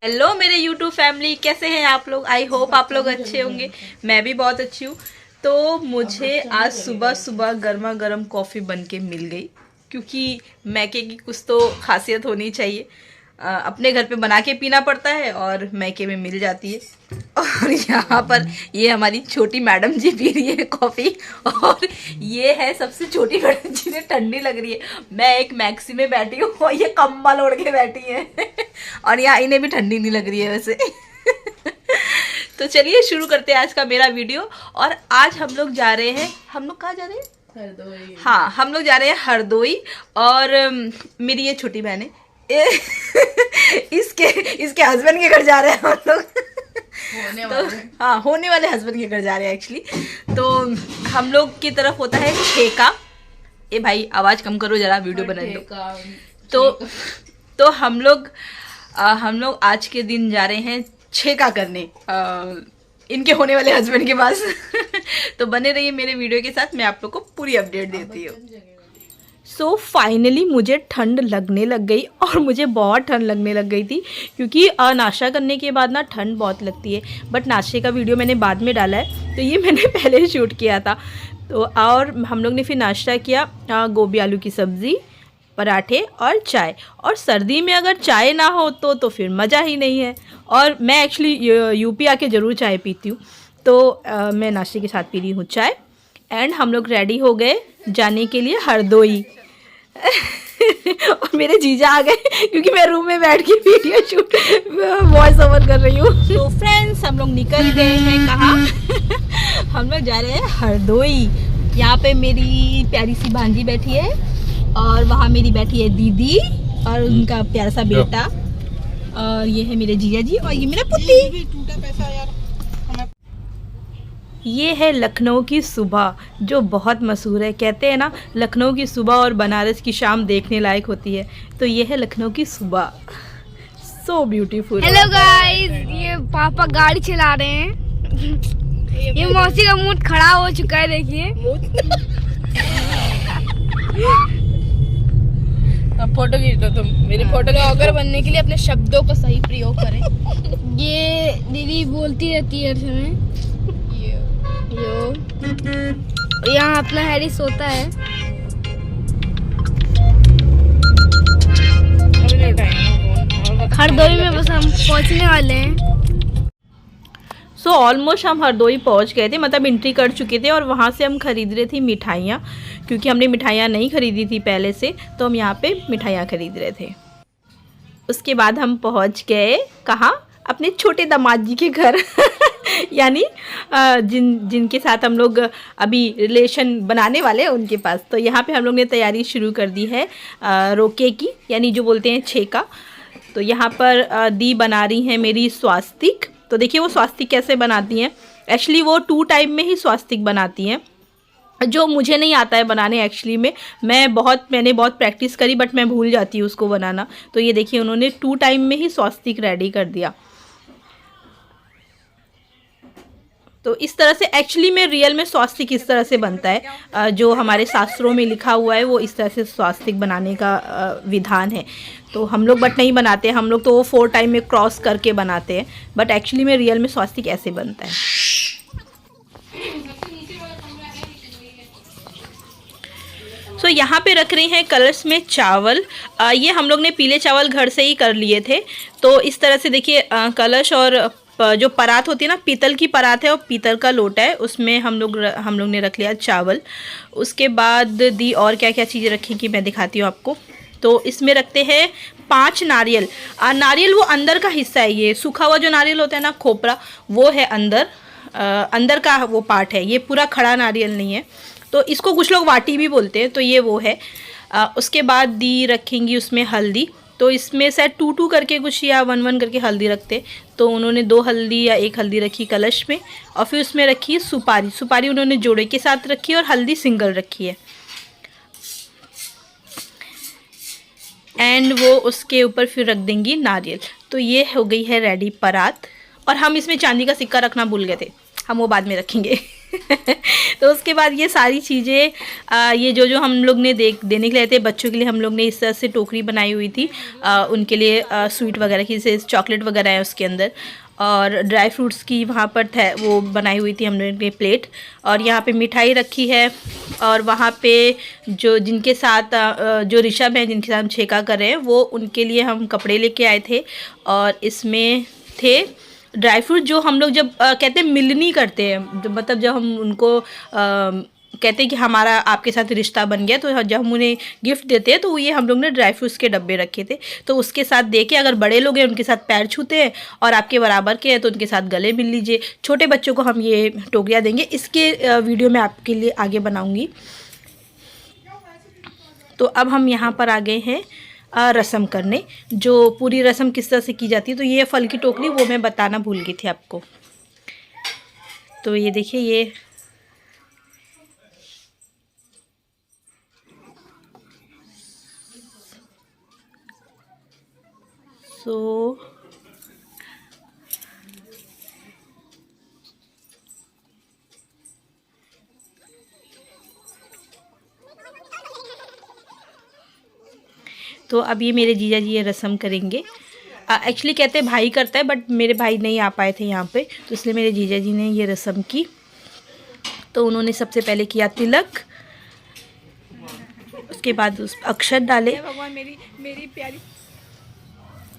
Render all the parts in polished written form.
Hello मेरे YouTube family, कैसे हैं आप लोग। आई होप आप लोग अच्छे होंगे। मैं भी बहुत अच्छी हूँ। तो मुझे आज सुबह सुबह गर्मा गर्म कॉफ़ी बन के मिल गई, क्योंकि मैके की कुछ तो खासियत होनी चाहिए। अपने घर पे बना के पीना पड़ता है और मैके में मिल जाती है। और यहाँ पर ये हमारी छोटी मैडम जी पी रही है कॉफ़ी, और ये है सबसे छोटी मैडम जिन्हें ठंडी लग रही है। मैं एक मैक्सी में बैठी हूँ और ये कम्बल ओढ़ के बैठी है और यहाँ इन्हें भी ठंडी नहीं लग रही है वैसे। तो चलिए शुरू करते हैं आज का मेरा वीडियो। और आज हम लोग जा रहे हैं, हम लोग कहाँ जा रहे हैं? हरदोई। हाँ, हम लोग जा रहे हैं हरदोई। और मेरी ये छोटी बहन है, इसके हस्बैंड के घर जा रहे हैं हम लोग। होने वाले हस्बैंड के घर जा रहे हैं एक्चुअली। तो हम लोग की तरफ होता है ठेका। ए भाई आवाज कम करो जरा, वीडियो बना लो। तो हम लोग आज के दिन जा रहे हैं छेका करने इनके होने वाले हस्बैंड के पास। तो बने रहिए मेरे वीडियो के साथ, मैं आप लोग को पूरी अपडेट देती हूँ। सो फाइनली मुझे ठंड लगने लग गई, और मुझे बहुत ठंड लगने लग गई थी, क्योंकि नाश्ता करने के बाद ना ठंड बहुत लगती है। बट नाश्ते का वीडियो मैंने बाद में डाला है, तो ये मैंने पहले शूट किया था। तो और हम लोग ने फिर नाश्ता किया, गोभी आलू की सब्ज़ी, पराठे और चाय। और सर्दी में अगर चाय ना हो तो फिर मज़ा ही नहीं है। और मैं एक्चुअली यूपी आके ज़रूर चाय पीती हूँ, तो मैं नाश्ते के साथ पी रही हूँ चाय। एंड हम लोग रेडी हो गए जाने के लिए हरदोई। और मेरे जीजा आ गए, क्योंकि मैं रूम में बैठ के वीडियो शूट वॉइस ओवर कर रही हूँ। तो फ्रेंड्स, हम लोग निकल गए हैं कहाँ? हम लोग जा रहे हैं हरदोई। यहाँ पे मेरी प्यारी सी भांजी बैठी है, और वहाँ मेरी बैठी है दीदी और उनका प्यारा सा बेटा, और ये है मेरे जीजा जी, और ये मेरा पुत्ती। टूटा पैसा यार। ये है लखनऊ की सुबह, जो बहुत मशहूर है। कहते हैं ना, लखनऊ की सुबह और बनारस की शाम देखने लायक होती है। तो ये है लखनऊ की सुबह, सो ब्यूटीफुल। हेलो गाइस, ये पापा गाड़ी चला रहे हैं। ये मौसी का मूड खड़ा हो चुका है, देखिए। अब फोटो खींच लो तुम। मेरी फोटोग्राफर बनने के लिए अपने शब्दों का सही प्रयोग करें। ये दीदी बोलती रहती है हमें। यहाँ अपना हैरी सोता है। हरदोई में बस हम पहुँचने वाले हैं। सो ऑलमोस्ट हम हरदोई पहुंच गए थे, मतलब एंट्री कर चुके थे। और वहाँ से हम खरीद रहे थे मिठाइयाँ, क्योंकि हमने मिठाइयाँ नहीं खरीदी थी पहले से, तो हम यहाँ पे मिठाइयाँ खरीद रहे थे। उसके बाद हम पहुँच गए कहाँ? अपने छोटे दामाद जी के घर। यानी जिनके साथ हम लोग अभी रिलेशन बनाने वाले हैं उनके पास। तो यहाँ पे हम लोग ने तैयारी शुरू कर दी है रोके की, यानी जो बोलते हैं छेका। तो यहाँ पर दी बना रही हैं मेरी स्वास्तिक। तो देखिए वो स्वास्तिक कैसे बनाती हैं। एक्चुअली वो 2 टाइप में ही स्वास्तिक बनाती हैं, जो मुझे नहीं आता है बनाने। एक्चुअली में मैंने बहुत प्रैक्टिस करी, बट मैं भूल जाती हूँ उसको बनाना। तो ये देखिए उन्होंने 2 टाइम में ही स्वास्तिक रेडी कर दिया। तो इस तरह से एक्चुअली में रियल में स्वास्तिक इस तरह से बनता है, जो हमारे शास्त्रों में लिखा हुआ है वो इस तरह से स्वास्तिक बनाने का विधान है। तो हम लोग बट नहीं बनाते, हम लोग तो वो 4 टाइम में क्रॉस करके बनाते हैं। बट एक्चुअली में रियल में स्वास्तिक ऐसे बनता है। सो यहाँ पे रख रहे हैं कलश में चावल। ये हम लोग ने पीले चावल घर से ही कर लिए थे। तो इस तरह से देखिए कलश, और जो परात होती है ना, पीतल की परात है और पीतल का लोटा है, उसमें हम लोग ने रख लिया चावल। उसके बाद दी और क्या क्या चीज़ें रखी कि मैं दिखाती हूँ आपको। तो इसमें रखते हैं 5 नारियल। नारियल वो अंदर का हिस्सा है, ये सूखा हुआ जो नारियल होता है ना, खोपरा, वो है अंदर का वो पार्ट है। ये पूरा खड़ा नारियल नहीं है। तो इसको कुछ लोग वाटी भी बोलते हैं, तो ये वो है। उसके बाद दी रखेंगी उसमें हल्दी। तो इसमें शायद 2-2 करके कुछ या 1-1 करके हल्दी रखते। तो उन्होंने 2 हल्दी या 1 हल्दी रखी कलश में। और फिर उसमें रखी सुपारी उन्होंने जोड़े के साथ रखी, और हल्दी सिंगल रखी है। एंड वो उसके ऊपर फिर रख देंगी नारियल। तो ये हो गई है रेडी परात। और हम इसमें चांदी का सिक्का रखना भूल गए थे, हम वो बाद में रखेंगे। तो उसके बाद ये सारी चीज़ें ये जो हम लोग ने देने के लिए थे बच्चों के लिए, हम लोग ने इस तरह से टोकरी बनाई हुई थी उनके लिए स्वीट वगैरह की, जैसे चॉकलेट वगैरह है उसके अंदर, और ड्राई फ्रूट्स की वहाँ पर वो बनाई हुई थी हमने प्लेट, और यहाँ पे मिठाई रखी है। और वहाँ पे जो जिनके साथ जो ऋषभ हैं जिनके साथ हम छेका कर रहे हैं वो उनके लिए हम कपड़े लेके आए थे, और इसमें थे ड्राई फ्रूट जो हम लोग जब कहते हैं मिलनी करते हैं, मतलब जब हम उनको कहते हैं कि हमारा आपके साथ रिश्ता बन गया, तो जब हम उन्हें गिफ्ट देते हैं तो ये हम लोग ने ड्राई फ्रूट्स के डब्बे रखे थे, तो उसके साथ दे के अगर बड़े लोग हैं उनके साथ पैर छूते हैं और आपके बराबर के हैं तो उनके साथ गले मिल लीजिए। छोटे बच्चों को हम ये टोकरियाँ देंगे, इसके वीडियो मैं आपके लिए आगे बनाऊँगी। तो अब हम यहाँ पर आ गए हैं रस्म करने, जो पूरी रस्म किस तरह से की जाती है। तो ये फल की टोकरी वो मैं बताना भूल गई थी आपको। तो ये देखिए, ये तो अब ये मेरे जीजा जी ये रस्म करेंगे। एक्चुअली कहते हैं भाई करता है, बट मेरे भाई नहीं आ पाए थे यहाँ पे, तो इसलिए मेरे जीजा जी ने ये रस्म की। तो उन्होंने सबसे पहले किया तिलक, उसके बाद उस अक्षत डाले, भगवान मेरी प्यारी,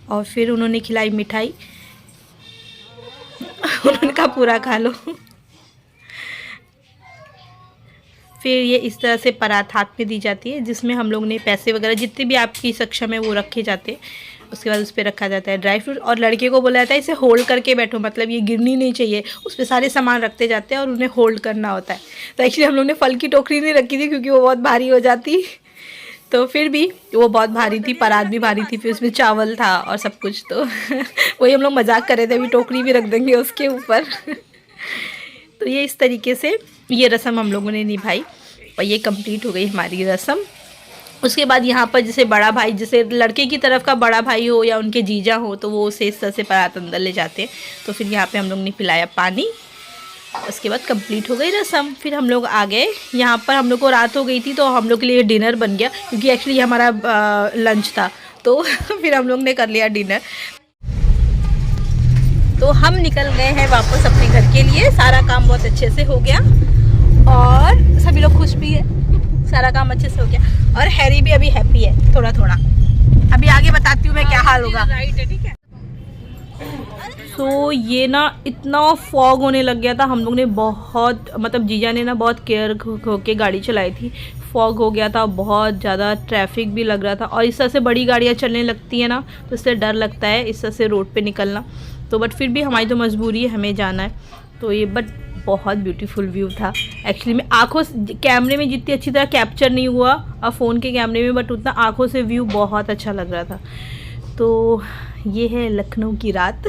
और फिर उन्होंने खिलाई मिठाई। उन्होंने कहा पूरा खा लो। फिर ये इस तरह से परात हाथ में दी जाती है, जिसमें हम लोग ने पैसे वगैरह जितने भी आपकी सक्षम है वो रखे जाते हैं। उसके बाद उस पर रखा जाता है ड्राई फ्रूट, और लड़के को बोला जाता है इसे होल्ड करके बैठो, मतलब ये गिरनी नहीं चाहिए। उस पर सारे सामान रखते जाते हैं और उन्हें होल्ड करना होता है। तो एक्चुअली हम लोग ने फल की टोकरी नहीं रखी थी क्योंकि वो बहुत भारी हो जाती, तो फिर भी वो बहुत भारी थी, परात भी भारी थी, फिर उसमें चावल था और सब कुछ। तो वही हम लोग मजाक कर रहे थे, अभी टोकरी भी रख देंगे उसके ऊपर। तो ये इस तरीके से ये रस्म हम लोगों ने निभाई, और ये कंप्लीट हो गई हमारी रस्म। उसके बाद यहाँ पर जैसे बड़ा भाई, जैसे लड़के की तरफ का बड़ा भाई हो या उनके जीजा हो, तो वो उसे इस तरह से परात अंदर ले जाते हैं। तो फिर यहाँ पे हम लोग ने पिलाया पानी, उसके बाद कंप्लीट हो गई रस्म। फिर हम लोग आ गए यहाँ पर, हम लोग को रात हो गई थी तो हम लोग के लिए डिनर बन गया, क्योंकि एक्चुअली हमारा लंच था, तो फिर हम लोग ने कर लिया डिनर। तो हम निकल गए हैं वापस अपने घर के लिए, सारा काम बहुत अच्छे से हो गया और सभी लोग खुश भी है, सारा काम अच्छे से हो गया, और हैरी भी अभी हैप्पी है थोड़ा थोड़ा। अभी आगे बताती हूँ मैं क्या हाल होगा। ठीक है। तो ये ना इतना फॉग होने लग गया था, हम लोग ने बहुत, मतलब जीजा ने ना बहुत केयर होके गाड़ी चलाई थी। फॉग हो गया था, बहुत ज़्यादा ट्रैफिक भी लग रहा था, और इस तरह से बड़ी गाड़ियाँ चलने लगती है ना, तो इससे डर लगता है इस तरह से रोड पे निकलना। तो बट फिर भी हमारी तो मजबूरी है, हमें जाना है। तो ये बट बहुत ब्यूटीफुल व्यू था एक्चुअली में, आँखों कैमरे में जितनी अच्छी तरह कैप्चर नहीं हुआ और फ़ोन के कैमरे में, बट उतना आँखों से व्यू बहुत अच्छा लग रहा था। तो ये है लखनऊ की रात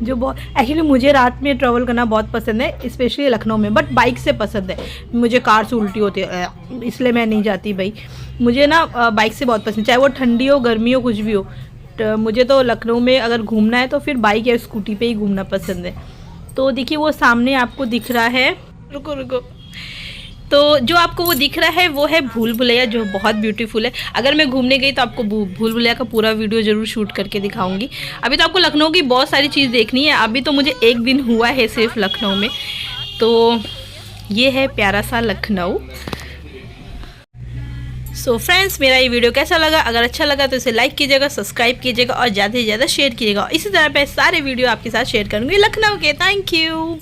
जो बहुत, एक्चुअली मुझे रात में ट्रैवल करना बहुत पसंद है, स्पेशली लखनऊ में, बट बाइक से पसंद है। मुझे कार से उल्टी होती है, इसलिए मैं नहीं जाती भाई। मुझे ना बाइक से बहुत पसंद, चाहे वो ठंडी हो गर्मी हो कुछ भी हो। मुझे तो लखनऊ में अगर घूमना है तो फिर बाइक या स्कूटी पे ही घूमना पसंद है। तो देखिए वो सामने आपको दिख रहा है, रुको रुको, तो जो आपको वो दिख रहा है वो है भूल भुलैया, जो बहुत ब्यूटीफुल है। अगर मैं घूमने गई तो आपको भूल भुलैया का पूरा वीडियो ज़रूर शूट करके दिखाऊंगी। अभी तो आपको लखनऊ की बहुत सारी चीज़ देखनी है, अभी तो मुझे एक दिन हुआ है सिर्फ लखनऊ में। तो ये है प्यारा सा लखनऊ। सो फ्रेंड्स, मेरा ये वीडियो कैसा लगा? अगर अच्छा लगा तो इसे लाइक कीजिएगा, सब्सक्राइब कीजिएगा और ज़्यादा से ज़्यादा शेयर कीजिएगा। इसी तरह मैं सारे वीडियो आपके साथ शेयर करूँगी लखनऊ के। Thank you.